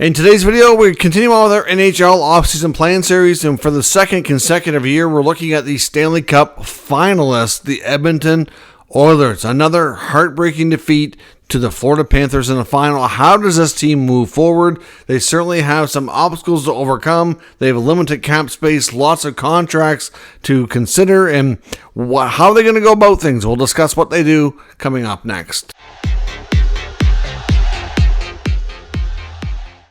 In today's video, we continue on with our NHL offseason plan series, and for the second consecutive year, we're looking at the Stanley Cup finalists, the Edmonton Oilers. Another heartbreaking defeat to the Florida Panthers in the final. How does this team move forward? They certainly have some obstacles to overcome. They have limited cap space, lots of contracts to consider, and how are they going to go about things? We'll discuss what they do coming up next.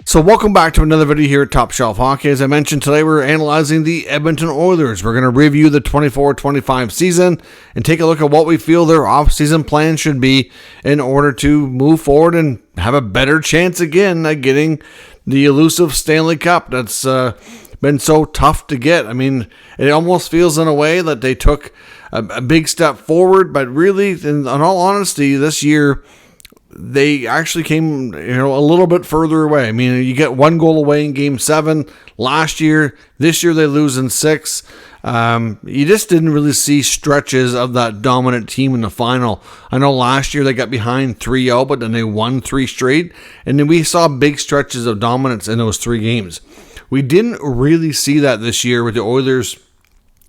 So welcome back to another video here at Top Shelf Hockey. As I mentioned, today we're analyzing the Edmonton Oilers. We're going to review the 24-25 season and take a look at what we feel their offseason plan should be in order to move forward and have a better chance again at getting the elusive Stanley Cup that's been so tough to get. I mean, it almost feels in a way that they took a big step forward, but really, in all honesty, this year, they actually came, a little bit further away. I mean, you get one goal away in Game 7 last year. This year they lose in 6. You just didn't really see stretches of that dominant team in the final. I know last year they got behind 3-0, but then they won 3 straight. And then we saw big stretches of dominance in those 3 games. We didn't really see that this year with the Oilers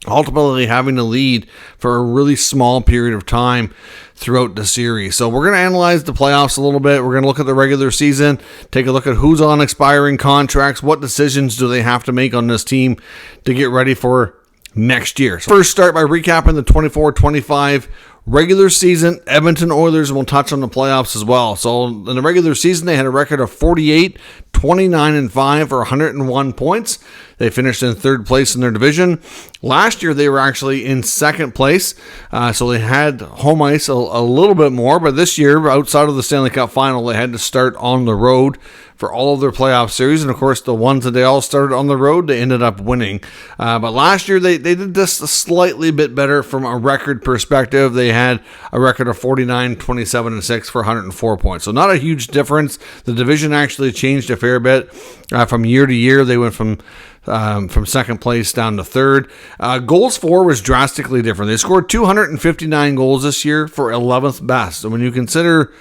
ultimately having to lead for a really small period of time throughout the series. So we're going to analyze the playoffs a little bit. We're going to look at the regular season, take a look at who's on expiring contracts, what decisions do they have to make on this team to get ready for next year. So first, start by recapping the 24-25 regular season Edmonton Oilers, and we'll touch on the playoffs as well. So in the regular season, they had a record of 48, 29, and 5 for 101 points. They finished in third place in their division. Last year, they were actually in second place, so they had home ice a little bit more. But this year, outside of the Stanley Cup final, they had to start on the road for all of their playoff series. And, of course, the ones that they all started on the road, they ended up winning. But last year, they did just a slightly bit better from a record perspective. They had a record of 49, 27, and 6 for 104 points. So not a huge difference. The division actually changed a fair bit from year to year. They went from second place down to third. Goals for was drastically different. They scored 259 goals this year for 11th best. And when you consider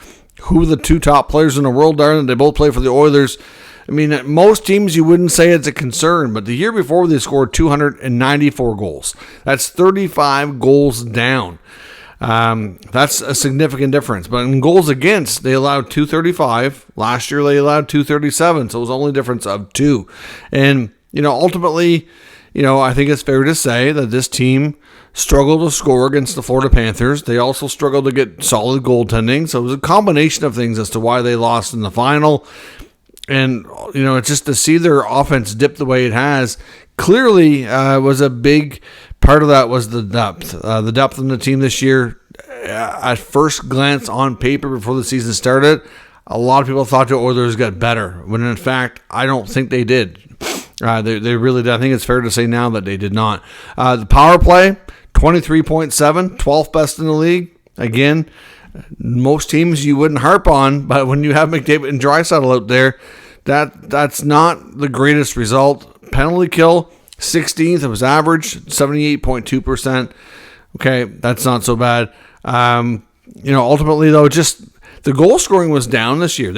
who the 2 top players in the world are, and they both play for the Oilers, I mean, at most teams you wouldn't say it's a concern, but the year before they scored 294 goals. That's 35 goals down. That's a significant difference. But in goals against, they allowed 235. Last year they allowed 237, so it was only a difference of 2. And ultimately, I think it's fair to say that this team struggled to score against the Florida Panthers. They also struggled to get solid goaltending. So it was a combination of things as to why they lost in the final. And, it's just to see their offense dip the way it has, clearly was a big part of that was the depth. The depth in the team this year, at first glance on paper before the season started, a lot of people thought the Oilers got better, when in fact, I don't think they did. They really did. I think it's fair to say now that they did not. The power play, 23.7, 12th best in the league. Again, most teams you wouldn't harp on, but when you have McDavid and Draisaitl out there, that's not the greatest result. Penalty kill, 16th. It was average, 78.2%. Okay, that's not so bad. Ultimately, though, just the goal scoring was down this year.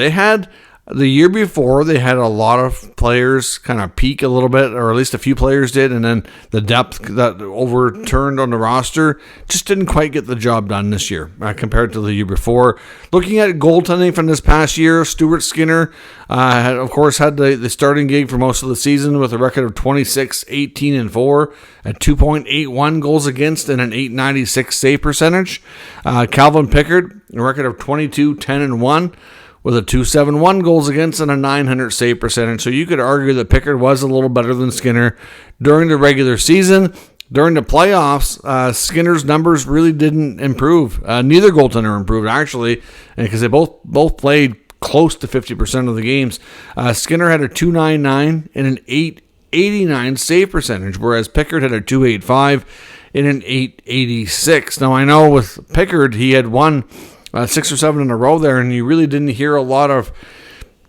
The year before, they had a lot of players kind of peak a little bit, or at least a few players did, and then the depth that overturned on the roster just didn't quite get the job done this year compared to the year before. Looking at goaltending from this past year, Stuart Skinner, had the starting gig for most of the season with a record of 26, 18, and 4 at 2.81 goals against and an 896 save percentage. Calvin Pickard, a record of 22, 10, and 1. With a 271 goals against and a 900 save percentage. So you could argue that Pickard was a little better than Skinner during the regular season. During the playoffs, Skinner's numbers really didn't improve. Neither goaltender improved, actually, because they both played close to 50% of the games. Skinner had a 299 and an 889 save percentage, whereas Pickard had a 285 and an 886. Now, I know with Pickard, he had won 6 or 7 in a row there, and you really didn't hear a lot of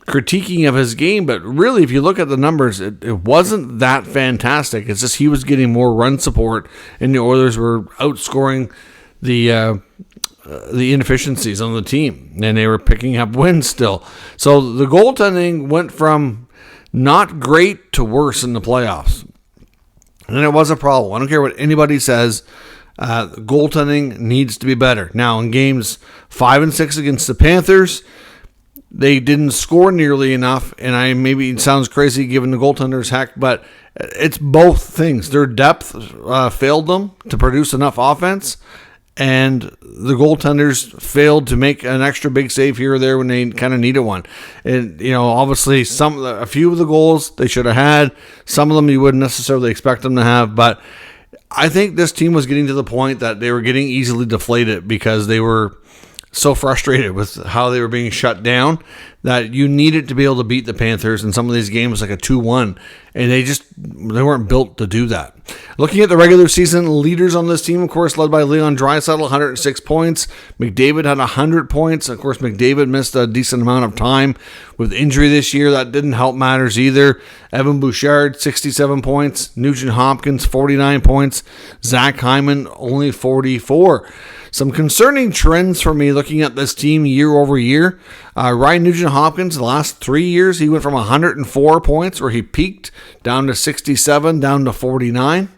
critiquing of his game, but really, if you look at the numbers, it wasn't that fantastic. It's just he was getting more run support, and the Oilers were outscoring the the inefficiencies on the team, and they were picking up wins still. So the goaltending went from not great to worse in the playoffs. And it was a problem. I don't care what anybody says. Goaltending needs to be better. Now, in games 5 and 6 against the Panthers, they didn't score nearly enough, and maybe it sounds crazy given the goaltenders heck, but it's both things. Their depth failed them to produce enough offense, and the goaltenders failed to make an extra big save here or there when they kind of needed one. And obviously, a few of the goals they should have had. Some of them you wouldn't necessarily expect them to have, but I think this team was getting to the point that they were getting easily deflated because they were so frustrated with how they were being shut down that you needed to be able to beat the Panthers in some of these games like a 2-1, and they weren't built to do that. Looking at the regular season leaders on this team, of course, led by Leon Draisaitl, 106 points. McDavid had 100 points. Of course, McDavid missed a decent amount of time with injury this year. That didn't help matters either. Evan Bouchard, 67 points. Nugent Hopkins, 49 points. Zach Hyman, only 44. Some concerning trends for me looking at this team year over year. Ryan Nugent-Hopkins, the last 3 years, he went from 104 points, where he peaked, down to 67, down to 49.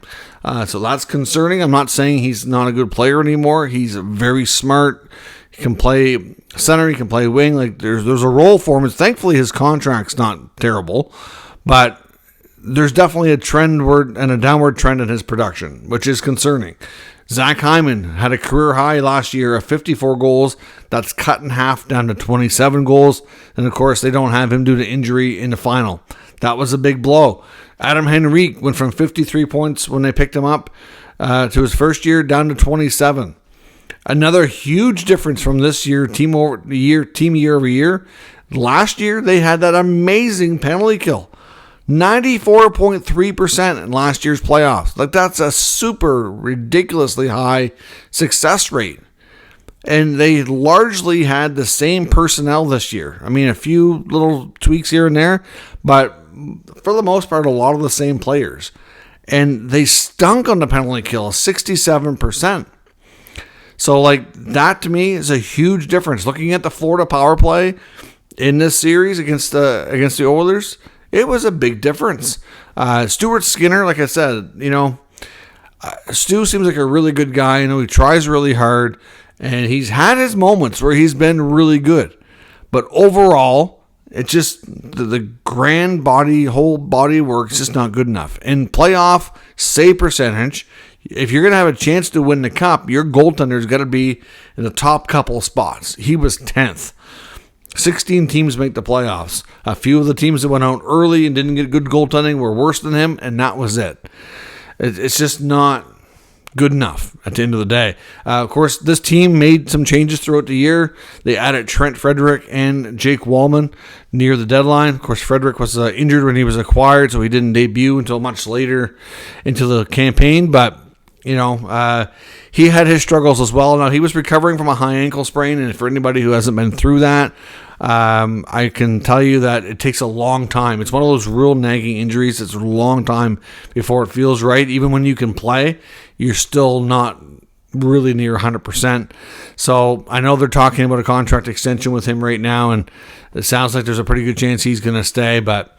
So that's concerning. I'm not saying he's not a good player anymore. He's very smart. He can play center. He can play wing. Like there's a role for him. Thankfully, his contract's not terrible, but there's definitely a trendward and a downward trend in his production, which is concerning. Zach Hyman had a career high last year of 54 goals. That's cut in half down to 27 goals. And, of course, they don't have him due to injury in the final. That was a big blow. Adam Henrique went from 53 points when they picked him up to his first year down to 27. Another huge difference from this year, team year over year. Last year, they had that amazing penalty kill. 94.3% in last year's playoffs. Like that's a super ridiculously high success rate. And they largely had the same personnel this year. I mean, a few little tweaks here and there, but for the most part, a lot of the same players. And they stunk on the penalty kill, 67%. So like that to me is a huge difference. Looking at the Florida power play in this series against the Oilers, it was a big difference. Stuart Skinner, like I said, Stu seems like a really good guy. He tries really hard, and he's had his moments where he's been really good. But overall, it's just the whole body work is just not good enough. In playoff save percentage, if you're going to have a chance to win the cup, your goaltender's got to be in the top couple spots. He was 10th. 16 teams make the playoffs. A few of the teams that went out early and didn't get good goaltending were worse than him, and that was it. It's just not good enough at the end of the day. Of course, this team made some changes throughout the year. They added Trent Frederick and Jake Wallman near the deadline. Of course, Frederick was injured when he was acquired, so he didn't debut until much later into the campaign, but he had his struggles as well. Now, he was recovering from a high ankle sprain, and for anybody who hasn't been through that, I can tell you that it takes a long time. It's one of those real nagging injuries. It's a long time before it feels right. Even when you can play, you're still not really near 100%. So I know they're talking about a contract extension with him right now, and it sounds like there's a pretty good chance he's going to stay, but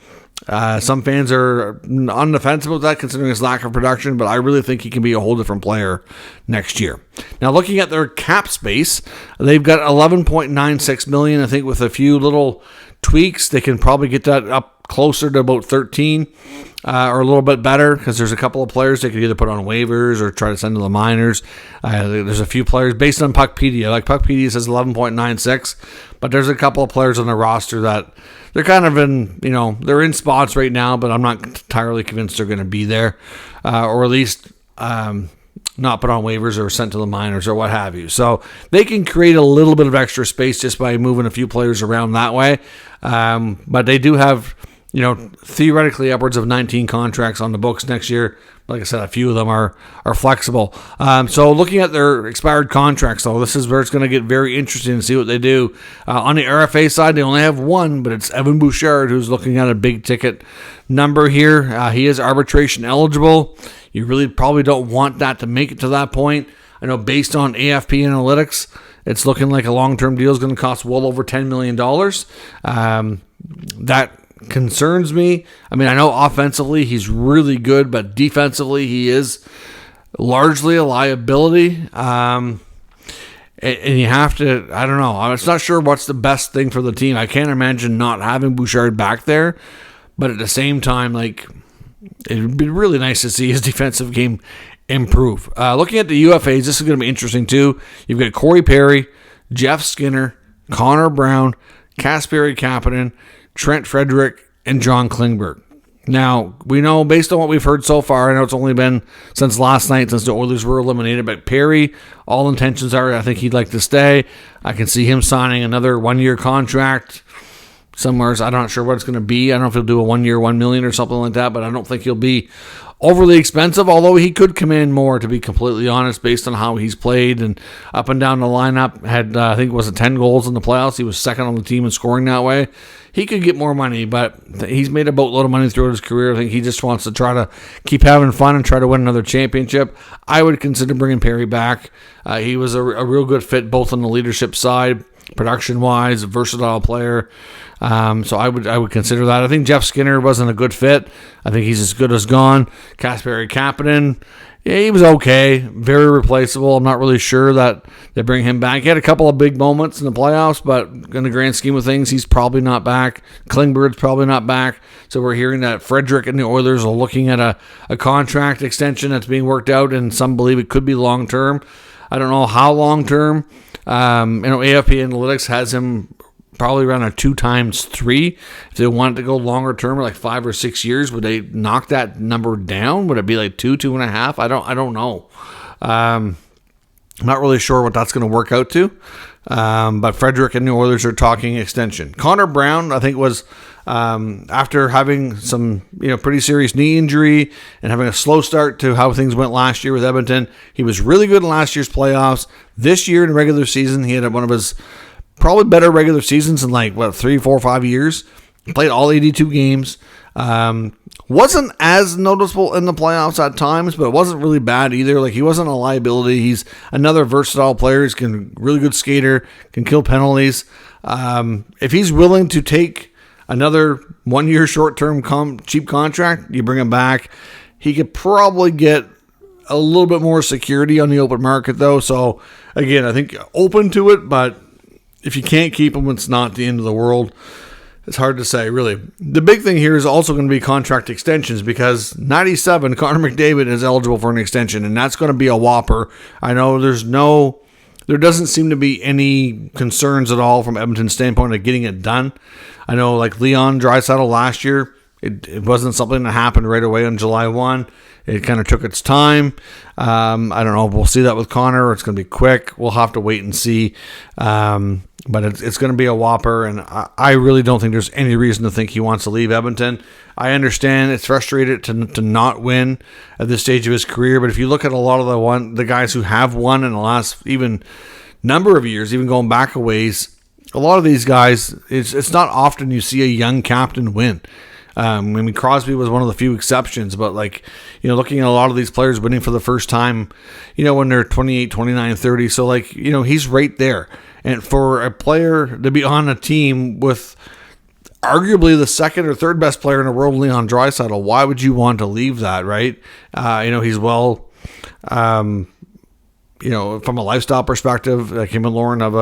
some fans are on the fence about that considering his lack of production, but I really think he can be a whole different player next year. Now, looking at their cap space, they've got $11.96 million. I think with a few little tweaks, they can probably get that up closer to about 13 or a little bit better because there's a couple of players they could either put on waivers or try to send to the minors. There's a few players based on Puckpedia. Like Puckpedia says 11.96, but there's a couple of players on the roster that they're kind of in, they're in spots right now, but I'm not entirely convinced they're going to be there, or at least not put on waivers or sent to the minors or what have you. So they can create a little bit of extra space just by moving a few players around that way. But they do have, theoretically upwards of 19 contracts on the books next year. Like I said, a few of them are flexible. So looking at their expired contracts, though, this is where it's going to get very interesting to see what they do. On the RFA side, they only have one, but it's Evan Bouchard who's looking at a big ticket number here. He is arbitration eligible. You really probably don't want that to make it to that point. I know based on AFP analytics, It's looking like a long-term deal is going to cost well over $10 million. That concerns me. I mean, I know offensively he's really good, but defensively he is largely a liability. And you have to, I don't know. I'm not sure what's the best thing for the team. I can't imagine not having Bouchard back there. But at the same time, like, it would be really nice to see his defensive game improve. Looking at the UFAs, this is going to be interesting too. You've got Corey Perry, Jeff Skinner, Connor Brown, Kasperi Kapanen, Trent Frederick, and John Klingberg. Now, we know based on what we've heard so far, I know it's only been since last night, since the Oilers were eliminated, but Perry, all intentions are, I think he'd like to stay. I can see him signing another 1-year contract somewhere. I'm not sure what it's going to be. I don't know if he'll do a 1 year, $1 million or something like that, but I don't think he'll be overly expensive, although he could command more, to be completely honest, based on how he's played and up and down the lineup. Had, I think, was it 10 goals in the playoffs? He was second on the team in scoring that way. He could get more money, but he's made a boatload of money throughout his career. I think he just wants to try to keep having fun and try to win another championship. I would consider bringing Perry back. He was a real good fit both on the leadership side, production-wise, a versatile player. So I would consider that. I think Jeff Skinner wasn't a good fit. I think he's as good as gone. Kasperi Kapanen, yeah, he was okay. Very replaceable. I'm not really sure that they bring him back. He had a couple of big moments in the playoffs, but in the grand scheme of things, he's probably not back. Klingberg's probably not back. So we're hearing that Frederick and the Oilers are looking at a contract extension that's being worked out, and some believe it could be long-term. I don't know how long-term. AFP Analytics has him probably around a 2x3. If they wanted to go longer term, like 5 or 6 years, would they knock that number down? Would it be like 2.5? I don't know. I'm not really sure what that's going to work out to. But Frederick and the Oilers are talking extension. Connor Brown, I think, was after having some pretty serious knee injury and having a slow start to how things went last year with Edmonton. He was really good in last year's playoffs. This year in the regular season, he had one of his probably better regular seasons in 3, 4, 5 years. Played all 82 games. Wasn't as noticeable in the playoffs at times, but it wasn't really bad either. Like, he wasn't a liability. He's another versatile player. He's a really good skater, can kill penalties. If he's willing to take another 1 year short-term cheap contract, you bring him back. He could probably get a little bit more security on the open market, though. So, again, I think open to it, but if you can't keep him, it's not the end of the world. It's hard to say, really. The big thing here is also going to be contract extensions, because 97, Connor McDavid is eligible for an extension, and that's going to be a whopper. I know there doesn't seem to be any concerns at all from Edmonton's standpoint of getting it done. I know, like Leon Draisaitl last year, it wasn't something that happened right away on July 1. It kind of took its time. I don't know if we'll see that with Connor, or it's going to be quick. We'll have to wait and see. But it's going to be a whopper, and I really don't think there's any reason to think he wants to leave Edmonton. I understand it's frustrated to not win at this stage of his career, but if you look at a lot of the guys who have won in the last even number of years, even going back a ways, a lot of these guys, it's not often you see a young captain win. I mean, Crosby was one of the few exceptions, but looking at a lot of these players winning for the first time, when they're 28, 29, 30. So he's right there. And for a player to be on a team with arguably the second or third best player in the world, Leon Draisaitl, why would you want to leave that, right? He's well, from a lifestyle perspective, like him and Lauren have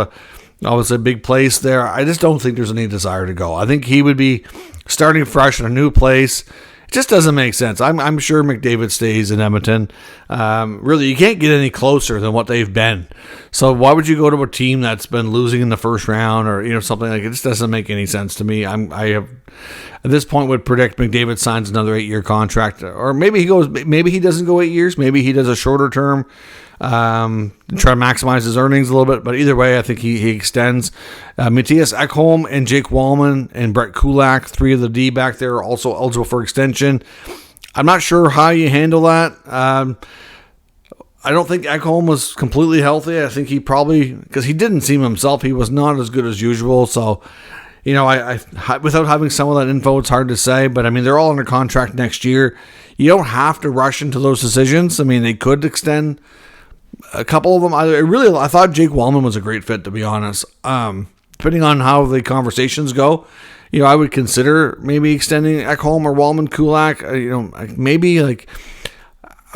obviously a big place there. I just don't think there's any desire to go. I think he would be starting fresh in a new place. It just doesn't make sense. I'm sure McDavid stays in Edmonton. Really, you can't get any closer than what they've been. So why would you go to a team that's been losing in the first round, or something like it? It just doesn't make any sense to me. I have at this point would predict McDavid signs another 8-year contract, or maybe he doesn't go 8 years. Maybe he does a shorter term. Try to maximize his earnings a little bit, but either way, I think he extends. Matthias Ekholm and Jake Wallman and Brett Kulak, 3 of the D back there, are also eligible for extension. I'm not sure how you handle that. I don't think Ekholm was completely healthy. I think he probably, because he didn't seem himself, he was not as good as usual. So, I without having some of that info, it's hard to say. But I mean, they're all under contract next year. You don't have to rush into those decisions. I mean, they could extend a couple of them. I thought Jake Wallman was a great fit, to be honest. Depending on how the conversations go, I would consider maybe extending Ekholm or Wallman Kulak. Maybe like,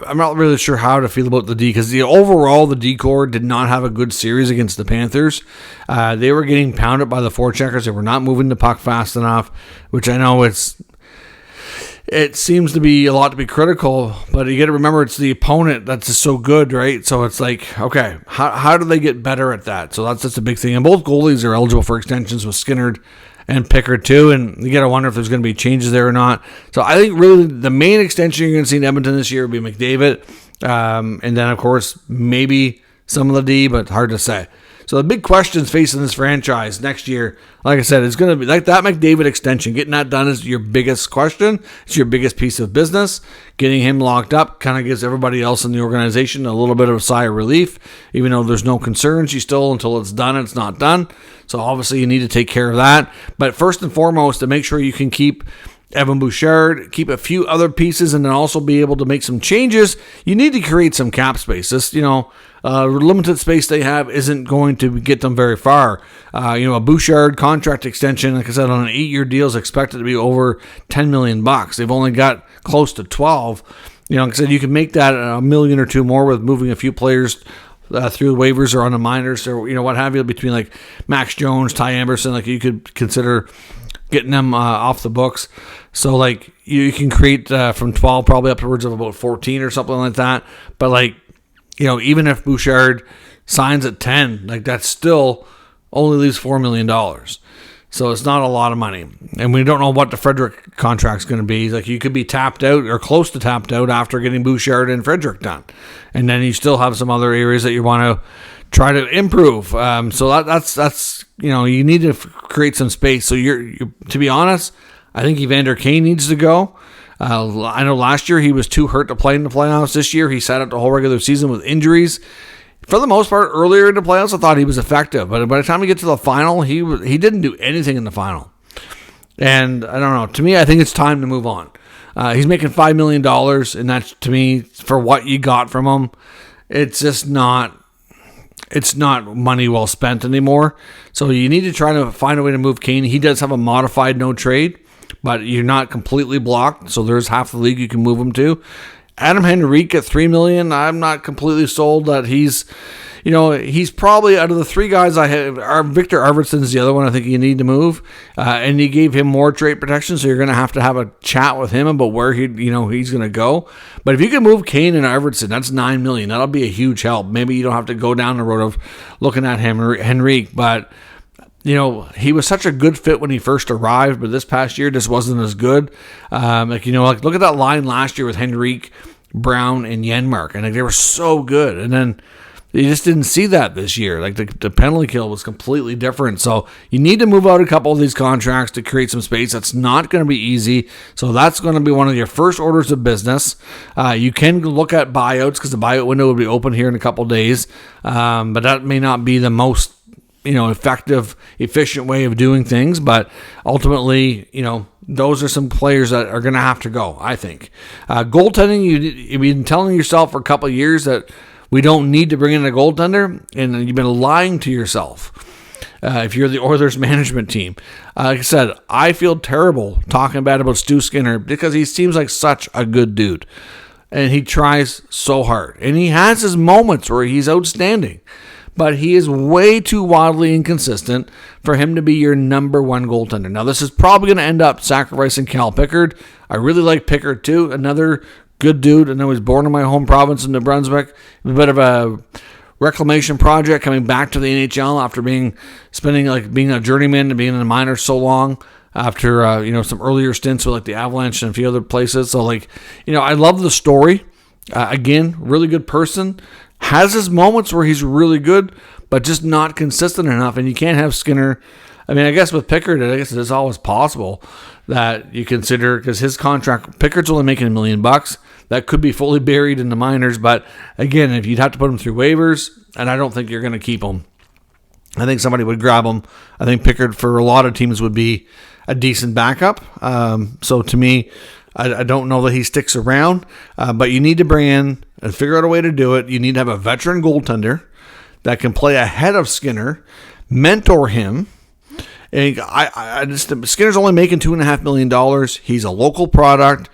I'm not really sure how to feel about the D, because overall the D core did not have a good series against the Panthers. They were getting pounded by the forecheckers. They were not moving the puck fast enough, which I know it seems to be a lot to be critical, but you got to remember it's the opponent that's just so good, right? So it's like, okay, how do they get better at that? So that's just a big thing. And both goalies are eligible for extensions with Skinner and Pickard too, and you got to wonder if there's going to be changes there or not. So I think really the main extension you're going to see in Edmonton this year will be McDavid, and then of course maybe some of the D, but hard to say. So the big questions facing this franchise next year, like I said, it's going to be like that McDavid extension. Getting that done is your biggest question. It's your biggest piece of business. Getting him locked up kind of gives everybody else in the organization a little bit of a sigh of relief, even though there's no concerns. You still, until it's done, it's not done. So obviously you need to take care of that. But first and foremost, to make sure you can keep Evan Bouchard, keep a few other pieces, and then also be able to make some changes, you need to create some cap space. This, limited space they have isn't going to get them very far. A Bouchard contract extension, like I said, on an 8-year deal is expected to be over $10 million. They've only got close to 12. Like I said, you can make that $1 million or $2 million more with moving a few players through the waivers or on the minors or what have you, between like Max Jones, Ty Anderson. Like you could consider getting them off the books. So like you can create from 12 probably upwards of about 14 or something like that. But like, even if Bouchard signs at 10, like that still only leaves $4 million. So it's not a lot of money. And we don't know what the Frederick contract's going to be. Like you could be tapped out or close to tapped out after getting Bouchard and Frederick done. And then you still have some other areas that you want to try to improve. So that's you need to create some space. So you're to be honest, I think Evander Kane needs to go. I know last year he was too hurt to play in the playoffs. This year he sat out the whole regular season with injuries. For the most part, earlier in the playoffs, I thought he was effective. But by the time we get to the final, he didn't do anything in the final. And I don't know. To me, I think it's time to move on. He's making $5 million, and that's, to me, for what you got from him, it's just not... It's not money well spent anymore. So you need to try to find a way to move Kane. He does have a modified no trade, but you're not completely blocked. So there's half the league you can move him to. Adam Henrique at $3 million. I'm not completely sold that he's probably out of the three guys I have. Victor Arvidsson's the other one I think you need to move, and you gave him more trade protection, so you're going to have a chat with him about where he's going to go. But if you can move Kane and Arvidsson, that's $9 million. That'll be a huge help. Maybe you don't have to go down the road of looking at Henrique, but he was such a good fit when he first arrived, but this past year just wasn't as good. Look at that line last year with Henrique, Brown, and Yenmark, and they were so good. And then you just didn't see that this year. Like the penalty kill was completely different. So you need to move out a couple of these contracts to create some space. That's not going to be easy. So that's going to be one of your first orders of business. You can look at buyouts because the buyout window will be open here in a couple of days. But that may not be the most effective, efficient way of doing things. But ultimately, those are some players that are going to have to go, I think. Goaltending, you've been telling yourself for a couple of years that we don't need to bring in a goaltender, and you've been lying to yourself if you're the Oilers management team. Like I said, I feel terrible talking bad about Stu Skinner because he seems like such a good dude, and he tries so hard. And he has his moments where he's outstanding, but he is way too wildly inconsistent for him to be your number one goaltender. Now, this is probably going to end up sacrificing Cal Pickard. I really like Pickard, too. Another good dude. I know he's born in my home province in New Brunswick. A bit of a reclamation project coming back to the NHL after being a journeyman and being in the minors so long after some earlier stints with the Avalanche and a few other places. So I love the story. Again, really good person. Has his moments where he's really good, but just not consistent enough. And you can't have Skinner. I mean, I guess with Pickard, I guess it's always possible that you consider, because his contract, Pickard's only making $1 million. That could be fully buried in the minors. But again, if you'd have to put him through waivers, and I don't think you're going to keep him. I think somebody would grab him. I think Pickard for a lot of teams would be a decent backup. So to me, I don't know that he sticks around, but you need to bring in and figure out a way to do it. You need to have a veteran goaltender that can play ahead of Skinner, mentor him. And I just, Skinner's only making $2.5 million. He's a local product.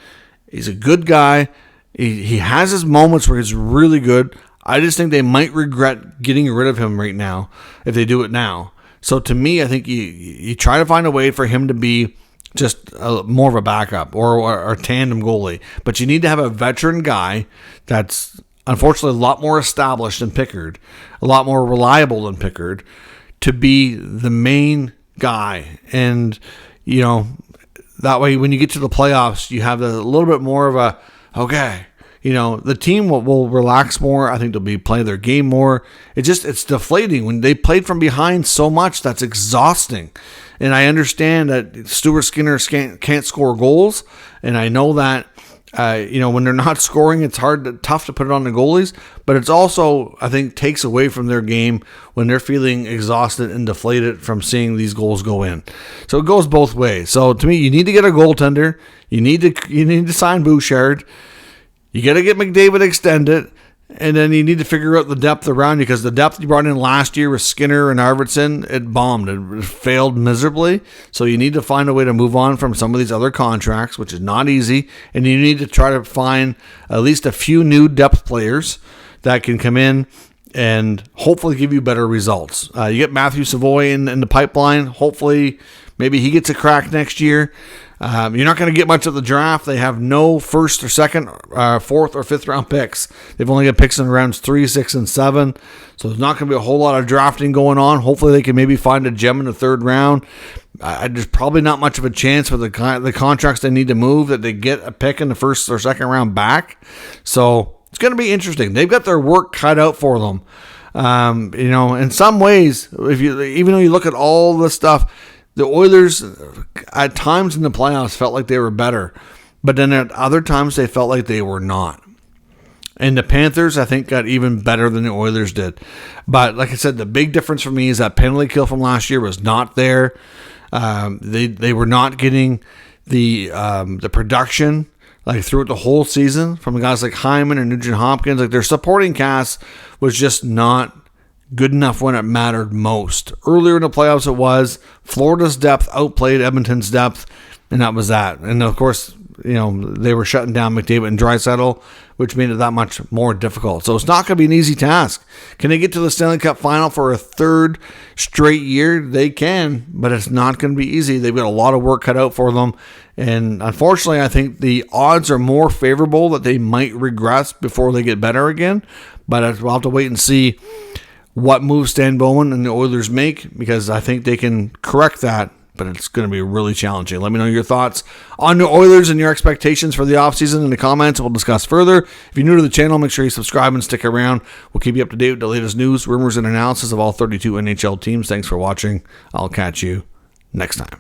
He's a good guy. He has his moments where he's really good. I just think they might regret getting rid of him right now if they do it now. So to me, I think you try to find a way for him to be just more of a backup or a tandem goalie. But you need to have a veteran guy that's unfortunately a lot more established than Pickard, a lot more reliable than Pickard, to be the main guy. And, that way when you get to the playoffs, you have a little bit more of a, okay, the team will relax more. I think they'll be playing their game more. It's deflating. When they played from behind so much, that's exhausting. And I understand that Stuart Skinner can't score goals. And I know that, when they're not scoring, it's tough to put it on the goalies. But it's also, I think, takes away from their game when they're feeling exhausted and deflated from seeing these goals go in. So it goes both ways. So to me, you need to get a goaltender. You need to sign Bouchard. You got to get McDavid extended, and then you need to figure out the depth around you, because the depth you brought in last year with Skinner and Arvidsson, it bombed. It failed miserably. So you need to find a way to move on from some of these other contracts, which is not easy, and you need to try to find at least a few new depth players that can come in and hopefully give you better results. You get Matthew Savoy in the pipeline. Hopefully, maybe he gets a crack next year. You're not going to get much of the draft. They have no first or second, fourth or fifth round picks. They've only got picks in rounds 3, 6, and 7. So there's not going to be a whole lot of drafting going on. Hopefully they can maybe find a gem in the third round. There's probably not much of a chance with the contracts they need to move that they get a pick in the first or second round back. So it's going to be interesting. They've got their work cut out for them. In some ways, even though you look at all the stuff, the Oilers, at times in the playoffs, felt like they were better. But then at other times, they felt like they were not. And the Panthers, I think, got even better than the Oilers did. But like I said, the big difference for me is that penalty kill from last year was not there. They were not getting the production throughout the whole season from guys like Hyman and Nugent Hopkins. Their supporting cast was just not good enough when it mattered most. Earlier in the playoffs, it was. Florida's depth outplayed Edmonton's depth, and that was that. And of course, they were shutting down McDavid and Draisaitl, which made it that much more difficult. So it's not going to be an easy task. Can they get to the Stanley Cup final for a third straight year? They can, but it's not going to be easy. They've got a lot of work cut out for them. And unfortunately, I think the odds are more favorable that they might regress before they get better again. But we'll have to wait and see what moves Stan Bowman and the Oilers make, because I think they can correct that, but it's going to be really challenging. Let me know your thoughts on the Oilers and your expectations for the offseason in the comments. We'll discuss further. If you're new to the channel, make sure you subscribe and stick around. We'll keep you up to date with the latest news, rumors, and analysis of all 32 NHL teams. Thanks for watching. I'll catch you next time.